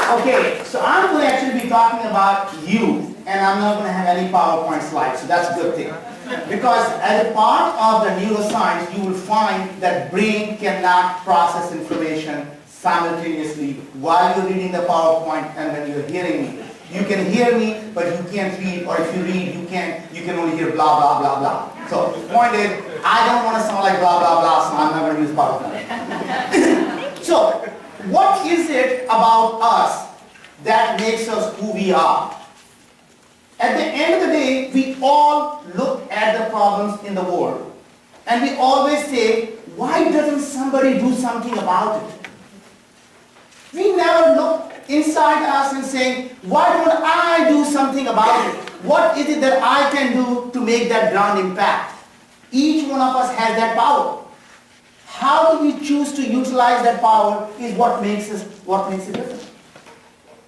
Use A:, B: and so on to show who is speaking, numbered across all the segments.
A: Okay, so I'm going to actually be talking about youth, and I'm not going to have any PowerPoint slides, so that's a good thing. Because as a part of the neuroscience, you will find that brain cannot process information simultaneously while you're reading the PowerPoint and when you're hearing me. You can hear me, but you can't read, or if you read, you can only hear blah, blah, blah, blah. So the point is, I don't want to sound like blah, blah, blah, so I'm not going to use PowerPoint. So, what is it about us that makes us who we are? At the end of the day, we all look at the problems in the world. And we always say, why doesn't somebody do something about it? We never look inside us and say, why don't I do something about it? What is it that I can do to make that ground impact? Each one of us has that power. How do we choose to utilize that power is what makes it different.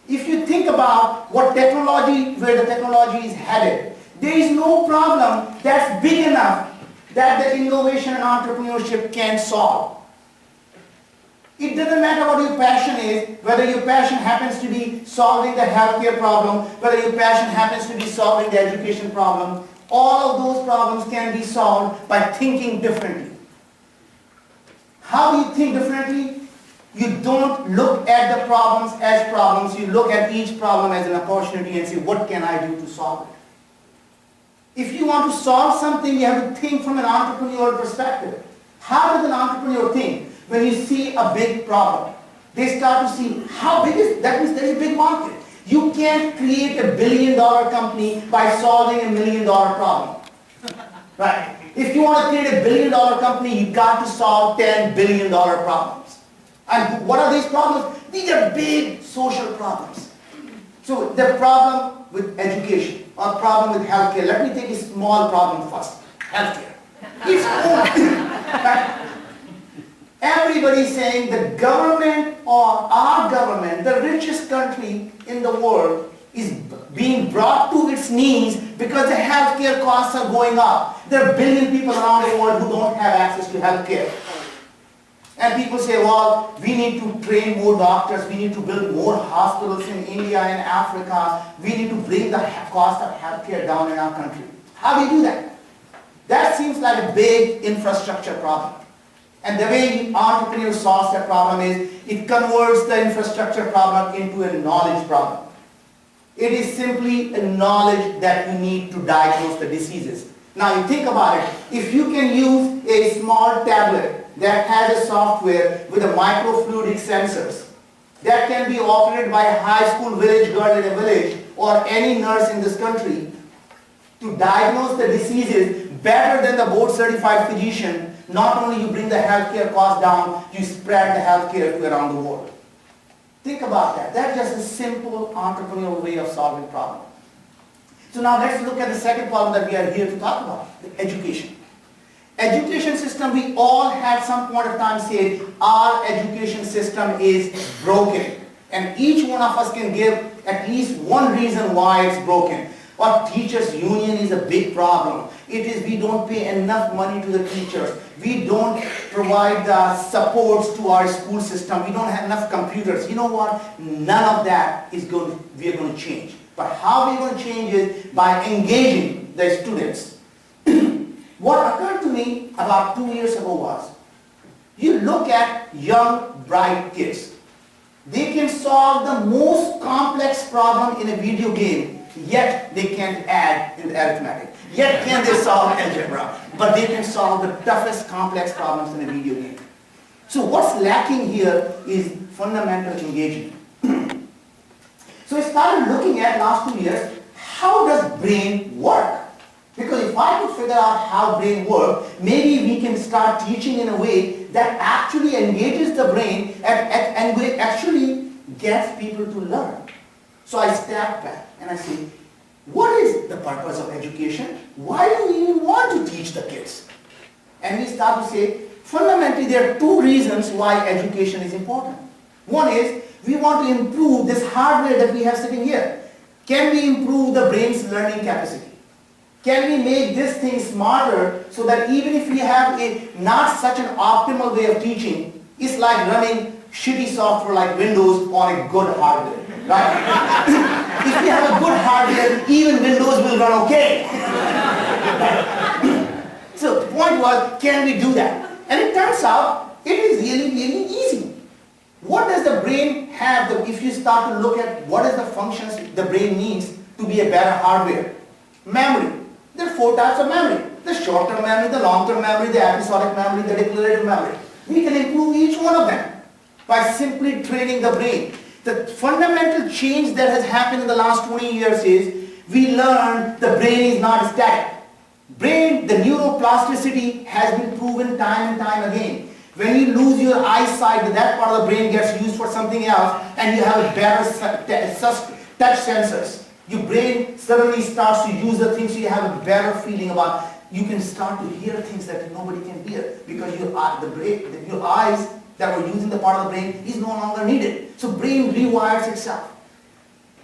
A: If you think about where the technology is headed, there is no problem that's big enough that the innovation and entrepreneurship can solve. It doesn't matter what your passion is, whether your passion happens to be solving the healthcare problem, whether your passion happens to be solving the education problem, all of those problems can be solved by thinking differently. How do you think differently? You don't look at the problems as problems, you look at each problem as an opportunity and say, what can I do to solve it? If you want to solve something, you have to think from an entrepreneurial perspective. How does an entrepreneur think? When you see a big problem, they start to see how big is that means there is a big market. You can't create a $1 billion company by solving a $1 million problem. Right? If you want to create a $1 billion company, you've got to solve $10 billion problems. And what are these problems? These are big social problems. So the problem with education or problem with healthcare, let me take a small problem first. Healthcare. It's right? Everybody's saying the government or our government, the richest country in the world, is being brought to its knees because the healthcare costs are going up. There are 1 billion people around the world who don't have access to healthcare. And people say, well, we need to train more doctors, we need to build more hospitals in India and Africa, we need to bring the cost of healthcare down in our country. How do you do that? That seems like a big infrastructure problem. And the way entrepreneur solves that problem is, it converts the infrastructure problem into a knowledge problem. It is simply a knowledge that you need to diagnose the diseases. Now you think about it, if you can use a small tablet that has a software with a microfluidic sensors that can be operated by a high school village girl in a village or any nurse in this country to diagnose the diseases better than the board certified physician, not only you bring the healthcare cost down, you spread the healthcare around the world. Think about that. That's just a simple entrepreneurial way of solving problems. So now let's look at the second problem that we are here to talk about, the education. Education system, we all at some point of time said our education system is broken. And each one of us can give at least one reason why it's broken. Our teachers' union is a big problem. It is we don't pay enough money to the teachers. We don't provide the supports to our school system. We don't have enough computers. You know what? None of that is we are going to change. But how we're going to change is by engaging the students. What occurred to me about 2 years ago was, you look at young, bright kids. They can solve the most complex problem in a video game, yet they can't add in the arithmetic. Yet can they solve algebra, but they can solve the toughest complex problems in a video game. So what's lacking here is fundamental engagement. So I started looking at last 2 years, how does brain work? Because if I could figure out how brain works, maybe we can start teaching in a way that actually engages the brain and actually gets people to learn. So I step back and I say, what is the purpose of education? Why do we even want to teach the kids? And we start to say, fundamentally there are 2 reasons why education is important. One is, we want to improve this hardware that we have sitting here. Can we improve the brain's learning capacity? Can we make this thing smarter so that even if we have a not such an optimal way of teaching, it's like running shitty software like Windows on a good hardware, right? If you have a good hardware, even Windows will run okay. So the point was, can we do that? And it turns out, it is really, really easy. What does the brain have, if you start to look at what is the functions the brain needs to be a better hardware? Memory. There are 4 types of memory. The short-term memory, the long-term memory, the episodic memory, the declarative memory. We can improve each one of them by simply training the brain. The fundamental change that has happened in the last 20 years is we learned the brain is not static. Brain, the neuroplasticity has been proven time and time again. When you lose your eyesight, that part of the brain gets used for something else and you have a better touch sensors. Your brain suddenly starts to use the things, so you have a better feeling about. You can start to hear things that nobody can hear because your eyes that were using the part of the brain is no longer needed. So brain rewires itself.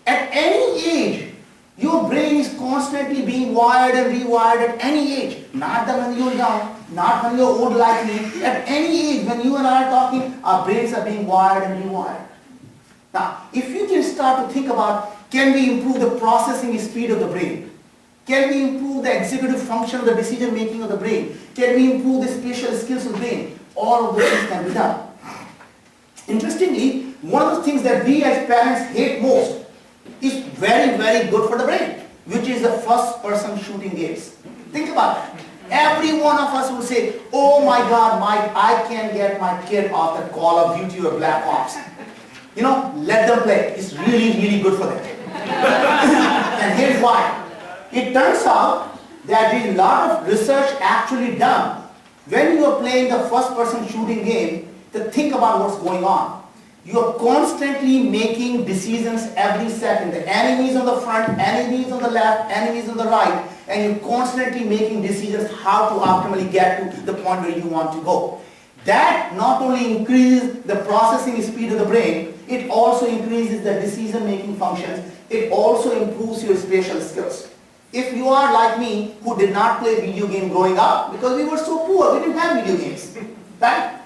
A: At any age, your brain is constantly being wired and rewired at any age. Not that when you're young, not when you're old like me. At any age, when you and I are talking, our brains are being wired and rewired. Now, if you can start to think about, can we improve the processing speed of the brain? Can we improve the executive function of the decision making of the brain? Can we improve the spatial skills of the brain? All of those things can be done. Interestingly, one of the things that we as parents hate most is very, very good for the brain, which is the first-person shooting games. Think about it. Every one of us will say, oh my God, I can't get my kid off the Call of Duty or Black Ops. You know, let them play. It's really, really good for them. And here's why. It turns out that there is a lot of research actually done. When you are playing the first-person shooting game, to think about what's going on. You are constantly making decisions every second. The enemies on the front, enemies on the left, enemies on the right, and you're constantly making decisions how to optimally get to the point where you want to go. That not only increases the processing speed of the brain, it also increases the decision-making functions. It also improves your spatial skills. If you are like me, who did not play video game growing up, because we were so poor, we didn't have video games, right?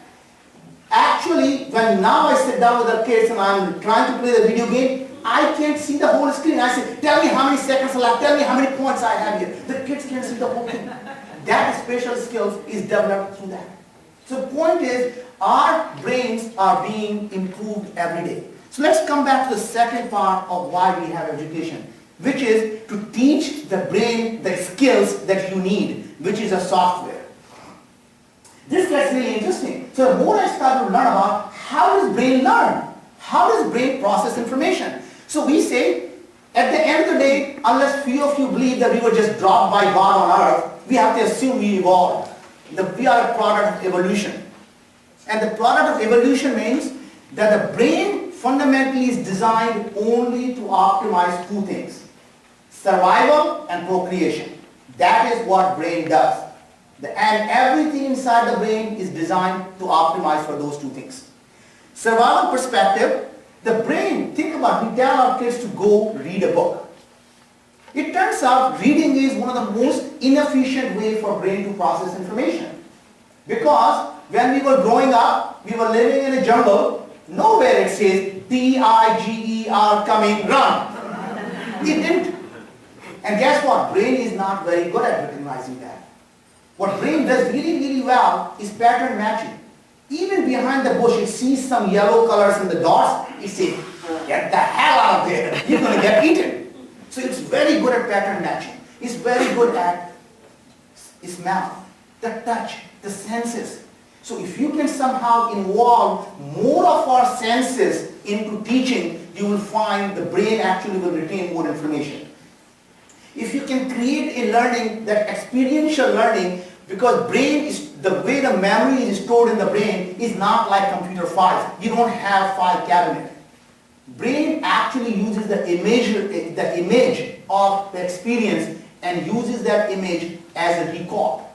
A: Actually, when now I sit down with the kids and I'm trying to play the video game, I can't see the whole screen. I say, tell me how many seconds are left, tell me how many points I have here. The kids can't see the whole thing. That spatial skills is developed through that. So the point is, our brains are being improved every day. So let's come back to the second part of why we have education, which is to teach the brain the skills that you need, which is a software. This gets really interesting. So the more I start to learn about how does brain learn? How does brain process information? So we say, at the end of the day, unless few of you believe that we were just dropped by God on earth, we have to assume we evolved. That we are a product of evolution. And the product of evolution means that the brain fundamentally is designed only to optimize 2 things. Survival and procreation. That is what brain does. And everything inside the brain is designed to optimize for those 2 things. Survival perspective, the brain, think about it, we tell our kids to go read a book. It turns out reading is one of the most inefficient way for brain to process information. Because when we were growing up, we were living in a jungle, nowhere it says T-I-G-E-R coming, run. It didn't. And guess what? Brain is not very good at recognizing that. What brain does really, really well is pattern matching. Even behind the bush, it sees some yellow colors in the dots, it says, get the hell out of there, you're going to get eaten. So it's very good at pattern matching. It's very good at smell, the touch, the senses. So if you can somehow involve more of our senses into teaching, you will find the brain actually will retain more information. If you can create a learning, that experiential learning, because brain is, the way the memory is stored in the brain is not like computer files. You don't have file cabinet. Brain actually uses the image of the experience and uses that image as a recall.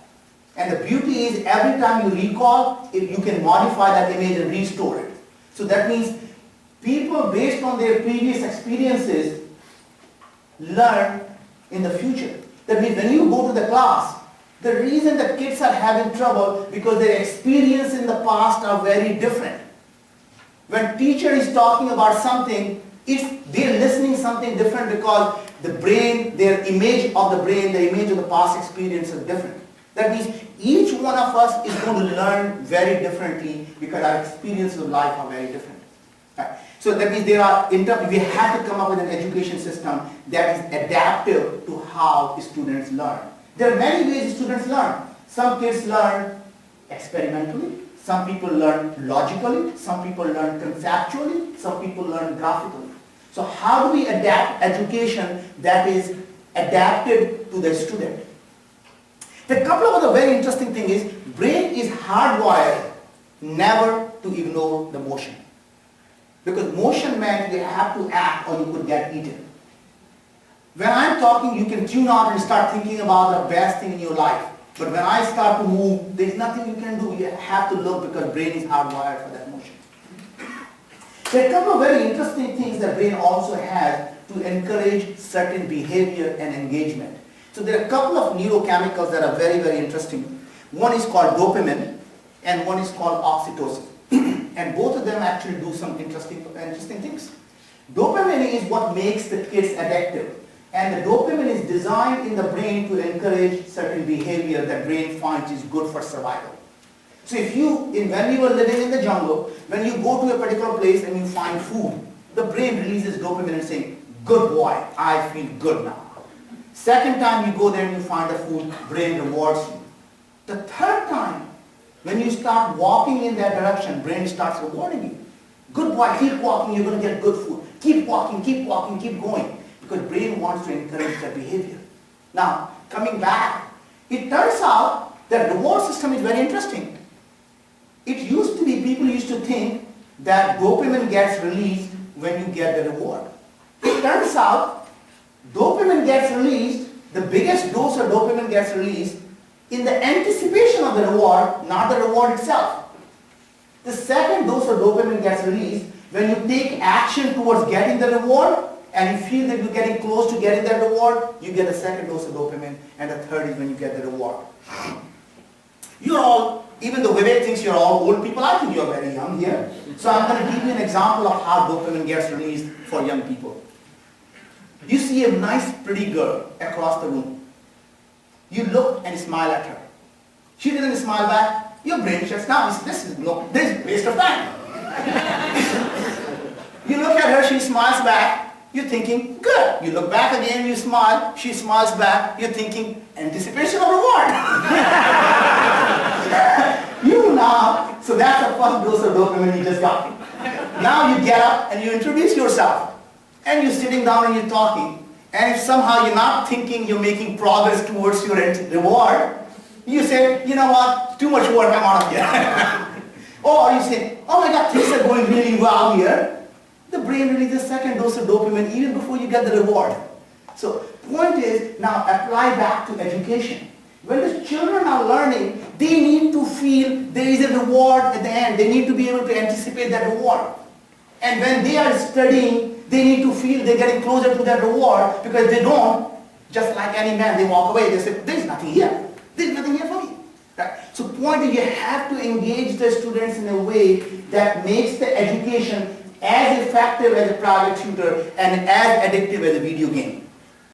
A: And the beauty is every time you recall, you can modify that image and restore it. So that means people based on their previous experiences learn in the future. That means when you go to the class, the reason the kids are having trouble because their experience in the past are very different. When teacher is talking about something, they're listening something different because the brain, their image of the brain, the image of the past experience is different. That means each one of us is going to learn very differently because our experiences of life are very different. Right? So that means we have to come up with an education system that is adaptive to how students learn. There are many ways students learn. Some kids learn experimentally, some people learn logically, some people learn conceptually, some people learn graphically. So how do we adapt education that is adapted to the student? The couple of other very interesting things is, brain is hardwired never to ignore the motion. Because motion meant you have to act or you could get eaten. When I'm talking, you can tune out and start thinking about the best thing in your life. But when I start to move, there's nothing you can do. You have to look because brain is hardwired for that motion. There are a couple of very interesting things that brain also has to encourage certain behavior and engagement. So there are a couple of neurochemicals that are very, very interesting. One is called dopamine and one is called oxytocin. And both of them actually do some interesting things. Dopamine is what makes the kids addictive. And the dopamine is designed in the brain to encourage certain behavior that brain finds is good for survival. So when we were living in the jungle, when you go to a particular place and you find food, the brain releases dopamine and saying, good boy, I feel good now. Second time you go there and you find the food, brain rewards you. The third time, when you start walking in that direction, brain starts rewarding you. Good boy, keep walking, you're going to get good food. Keep walking, keep going. Because brain wants to encourage that behavior. Now, coming back, it turns out that reward system is very interesting. It used to be, people used to think that dopamine gets released when you get the reward. It turns out, dopamine gets released, the biggest dose of dopamine gets released in the anticipation of the reward, not the reward itself. The second dose of dopamine gets released when you take action towards getting the reward and you feel that you're getting close to getting that reward, you get a second dose of dopamine, and the third is when you get the reward. You're all, even though Vivek thinks you're all old people, I think you're very young here. So I'm going to give you an example of how dopamine gets released for young people. You see a nice pretty girl across the room. You look and smile at her. She didn't smile back, your brain shuts down. This is a waste of time. You look at her, she smiles back, you're thinking, good. You look back again, you smile, she smiles back, you're thinking, anticipation of reward. So that's the first dose of dopamine you just got. Now you get up and you introduce yourself. And you're sitting down and you're talking. And if somehow you're not thinking you're making progress towards your reward, you say, you know what, too much work, I'm out of here. Or you say, oh my God, things are going really well here. The brain releases a second dose of dopamine even before you get the reward. So point is, now apply back to education. When the children are learning, they need to feel there is a reward at the end. They need to be able to anticipate that reward. And when they are studying, they need to feel they're getting closer to that reward, because they don't, just like any man, they walk away, they say, there's nothing here. There's nothing here for me. Right? So point is, you have to engage the students in a way that makes the education as effective as a private tutor and as addictive as a video game.